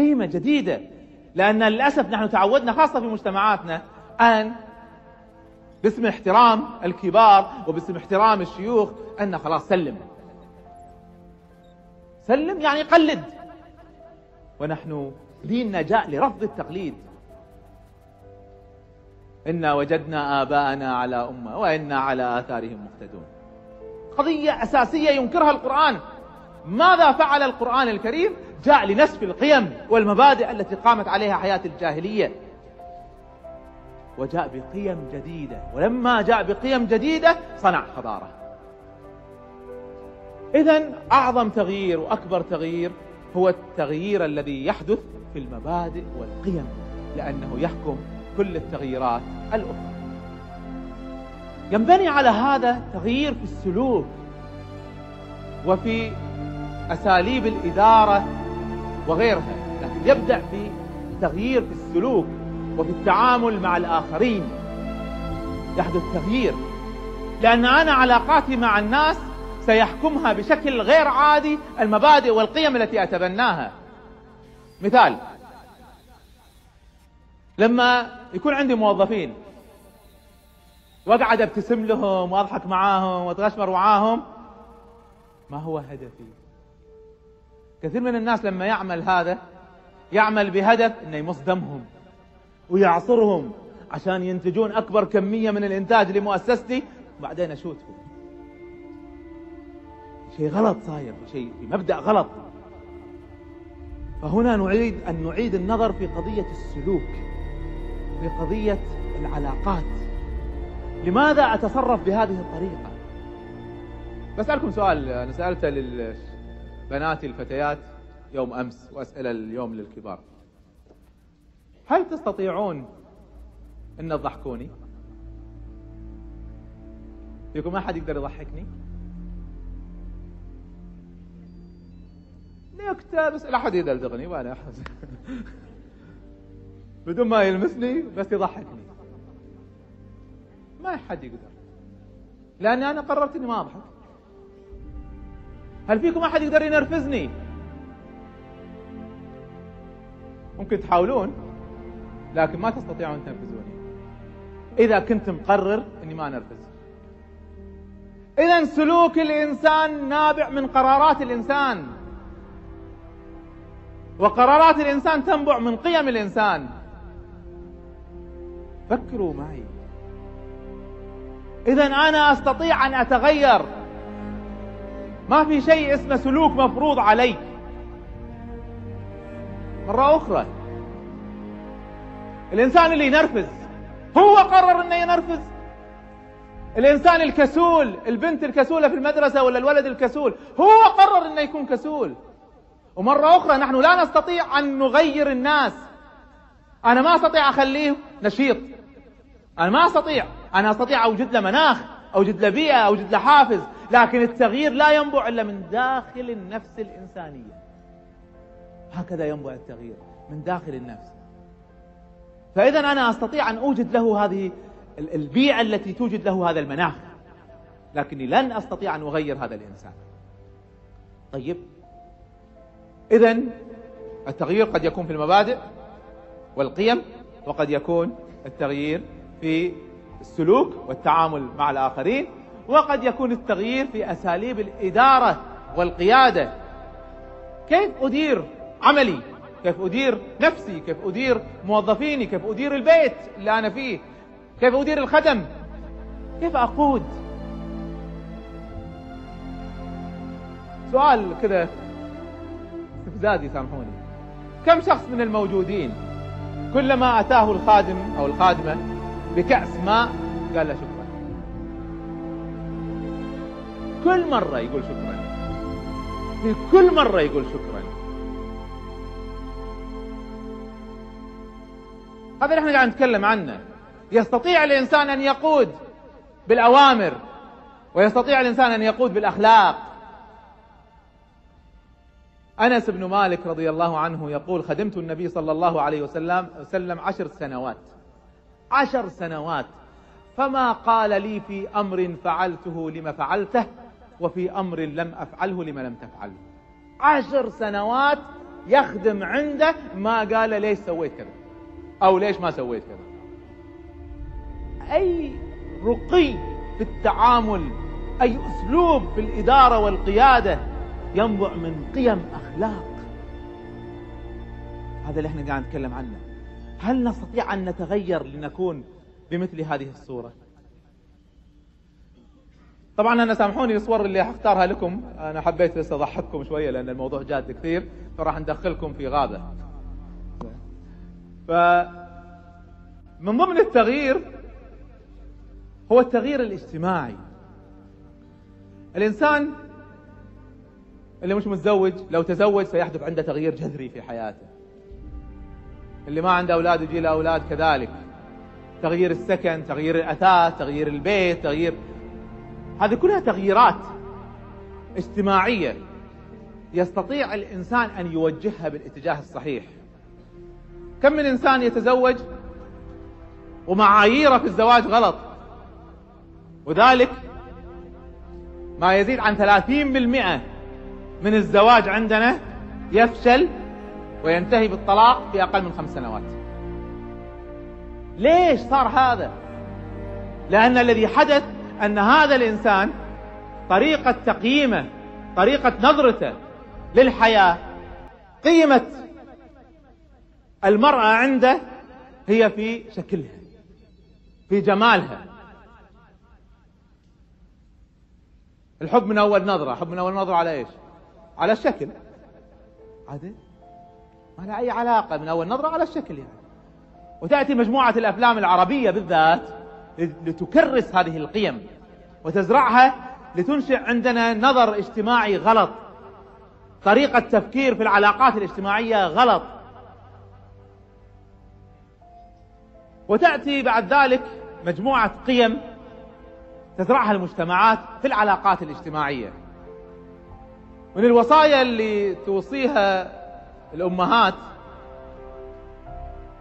قيمة جديدة. لأن للأسف نحن تعودنا خاصة في مجتمعاتنا أن باسم احترام الكبار وباسم احترام الشيوخ أن خلاص سلم يعني قلد، ونحن ديننا جاء لرفض التقليد. إنا وجدنا آباءنا على أمة وإنا على آثارهم مقتدون. قضية أساسية ينكرها القرآن. ماذا فعل القرآن الكريم؟ جاء لنسف القيم والمبادئ التي قامت عليها حياة الجاهلية، وجاء بقيم جديدة. ولما جاء بقيم جديدة صنع حضارة. إذن أعظم تغيير وأكبر تغيير هو التغيير الذي يحدث في المبادئ والقيم، لأنه يحكم كل التغييرات الأخرى. ينبني على هذا تغيير في السلوك وفي أساليب الإدارة وغيرها، لكن يبدأ بتغيير في السلوك وفي التعامل مع الآخرين. يحدث تغيير، لأن أنا علاقاتي مع الناس سيحكمها بشكل غير عادي المبادئ والقيم التي أتبناها. مثال، لما يكون عندي موظفين وأقعد أبتسم لهم وأضحك معاهم وأتغشمر معاهم، ما هو هدفي؟ كثير من الناس لما يعمل هذا يعمل بهدف أنه يمص دمهم ويعصرهم عشان ينتجون أكبر كمية من الإنتاج لمؤسستي، وبعدين أشوتهم. شيء غلط صاير، شيء في مبدأ غلط. فهنا نريد أن نعيد النظر في قضية السلوك، في قضية العلاقات. لماذا أتصرف بهذه الطريقة؟ بسألكم سؤال أنا سألته للبنات الفتيات يوم أمس، وأسئلة اليوم للكبار. هل تستطيعون أن تضحكوني؟ فيكم أحد يقدر يضحكني؟ نكتة بس لا أحد يدلدغني وأنا أحزن بدون ما يلمسني بس يضحكني. ما حد يقدر، لأني أنا قررت أني ما أضحك. هل فيكم أحد يقدر ينرفزني؟ ممكن تحاولون لكن ما تستطيعون تنرفزوني إذا كنت مقرر أني ما نرفز. إذن سلوك الإنسان نابع من قرارات الإنسان، وقرارات الإنسان تنبع من قيم الإنسان. فكروا معي. إذن أنا أستطيع أن أتغير. ما في شيء اسمه سلوك مفروض عليك. مرة أخرى، الإنسان اللي ينرفز هو قرر أنه ينرفز. الإنسان الكسول، البنت الكسولة في المدرسة ولا الولد الكسول، هو قرر أنه يكون كسول. ومرة أخرى نحن لا نستطيع أن نغير الناس. أنا ما أستطيع أخليه نشيط، أنا ما أستطيع. أنا أستطيع أوجد له مناخ، أوجد له بيئة، أوجد له حافز، لكن التغيير لا ينبع إلا من داخل النفس الإنسانية. هكذا ينبع التغيير من داخل النفس. فإذا أنا أستطيع أن أوجد له هذه البيئة التي توجد له هذا المناخ، لكني لن أستطيع أن أغير هذا الإنسان. طيب، إذن التغيير قد يكون في المبادئ والقيم، وقد يكون التغيير في السلوك والتعامل مع الآخرين، وقد يكون التغيير في أساليب الإدارة والقيادة. كيف أدير عملي، كيف أدير نفسي، كيف أدير موظفيني، كيف أدير البيت اللي أنا فيه، كيف أدير الخدم، كيف أقود. سؤال كذا استفزازي سامحوني. كم شخص من الموجودين كلما أتاه الخادم أو الخادمة بكأس ماء قال له شكرا؟ كل مرة يقول شكرا، في كل مرة يقول شكرا. هذا اللي احنا قاعد نتكلم عنه. يستطيع الإنسان أن يقود بالأوامر، ويستطيع الإنسان أن يقود بالأخلاق. أنس بن مالك رضي الله عنه يقول: خدمت النبي صلى الله عليه وسلم 10 سنوات، 10 سنوات، فما قال لي في أمر فعلته لما فعلته، وفي أمر لم أفعله لما لم تفعله. 10 سنوات يخدم عنده ما قال له ليش سويت كذا أو ليش ما سويت كذا. أي رقي في التعامل، أي أسلوب في الإدارة والقيادة ينبع من قيم أخلاق. هذا اللي احنا قاعد نتكلم عنه. هل نستطيع أن نتغير لنكون بمثل هذه الصورة؟ طبعا أنا سامحوني الصور اللي هختارها لكم، أنا حبيت بس أضحككم شوية لأن الموضوع جاد كثير، فراح ندخلكم في غابة. فمن ضمن التغيير هو التغيير الاجتماعي. الإنسان اللي مش متزوج لو تزوج سيحدث عنده تغيير جذري في حياته. اللي ما عنده أولاد يجي له أولاد كذلك. تغيير السكن، تغيير الأثاث، تغيير البيت، هذه كلها تغييرات اجتماعية يستطيع الإنسان أن يوجهها بالاتجاه الصحيح. كم من إنسان يتزوج ومعاييره في الزواج غلط، وذلك ما يزيد عن 30% من الزواج عندنا يفشل وينتهي بالطلاق في أقل من 5 سنوات. ليش صار هذا؟ لأن الذي حدث أن هذا الإنسان طريقة تقييمه، طريقة نظرته للحياة، قيمة المرأة عنده هي في شكلها، في جمالها. الحب من أول نظرة. حب من أول نظرة على إيش؟ على الشكل. عادي ما له أي علاقة من أول نظرة على الشكل يعني. وتأتي مجموعة الأفلام العربية بالذات لتكرس هذه القيم وتزرعها، لتنشئ عندنا نظر اجتماعي غلط، طريقة تفكير في العلاقات الاجتماعية غلط. وتأتي بعد ذلك مجموعة قيم تزرعها المجتمعات في العلاقات الاجتماعية. من الوصايا اللي توصيها الأمهات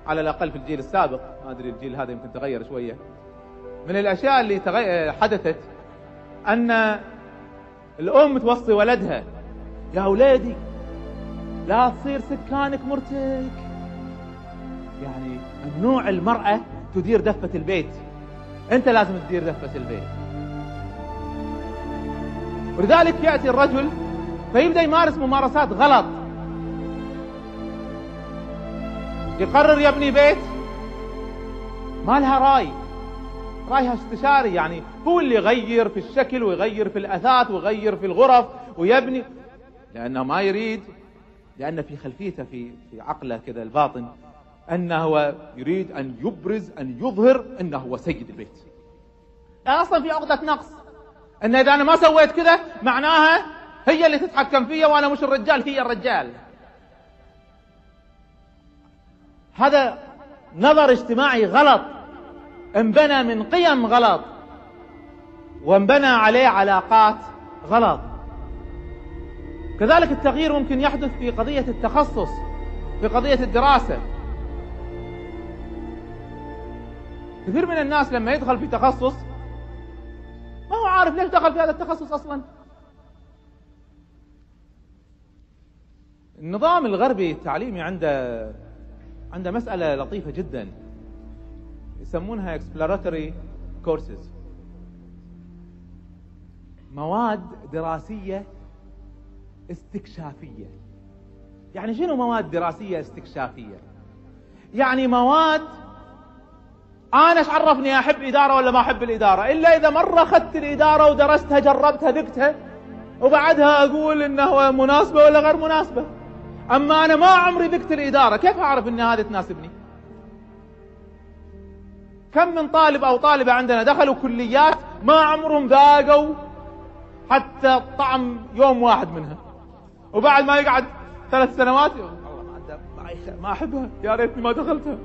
على الأقل في الجيل السابق، ما أدري الجيل هذا يمكن تغير شوية، من الأشياء اللي حدثت أن الأم توصي ولدها: يا أولادي لا تصير سكانك مرتك، يعني ممنوع المرأة تدير دفة البيت، أنت لازم تدير دفة البيت. ولذلك يأتي الرجل فيبدأ يمارس ممارسات غلط، يقرر يبني بيت ما لها رايها استشاري، يعني هو اللي يغير في الشكل ويغير في الأثاث ويغير في الغرف ويبني، لأنه ما يريد، لأن في خلفيته في عقله كذا الباطن أنه يريد أن يبرز، أن يظهر أنه هو سيد البيت. يعني أصلا في عقدة نقص، أن إذا أنا ما سويت كذا معناها هي اللي تتحكم فيا وأنا مش الرجال، هي الرجال. هذا نظر اجتماعي غلط، انبنى من قيم غلط وانبنى عليه علاقات غلط. كذلك التغيير ممكن يحدث في قضية التخصص، في قضية الدراسة. كثير من الناس لما يدخل في تخصص ما هو عارف ليش دخل في هذا التخصص أصلا. النظام الغربي التعليمي عنده مسألة لطيفة جدا يسمونها exploratory courses، مواد دراسية استكشافية. يعني شنو مواد دراسية استكشافية؟ يعني مواد أنا إيش عرفني أحب إدارة ولا ما أحب الإدارة إلا إذا مرة أخذت الإدارة ودرستها جربتها ذقتها وبعدها أقول إنها مناسبة ولا غير مناسبة. أما أنا ما عمري ذقت الإدارة، كيف أعرف إن هذه تناسبني؟ كم من طالب أو طالبة عندنا دخلوا كليات ما عمرهم ذاقوا حتى طعم يوم واحد منها، وبعد ما يقعد 3 سنوات والله ما أحبها، يا ريتني ما دخلتها.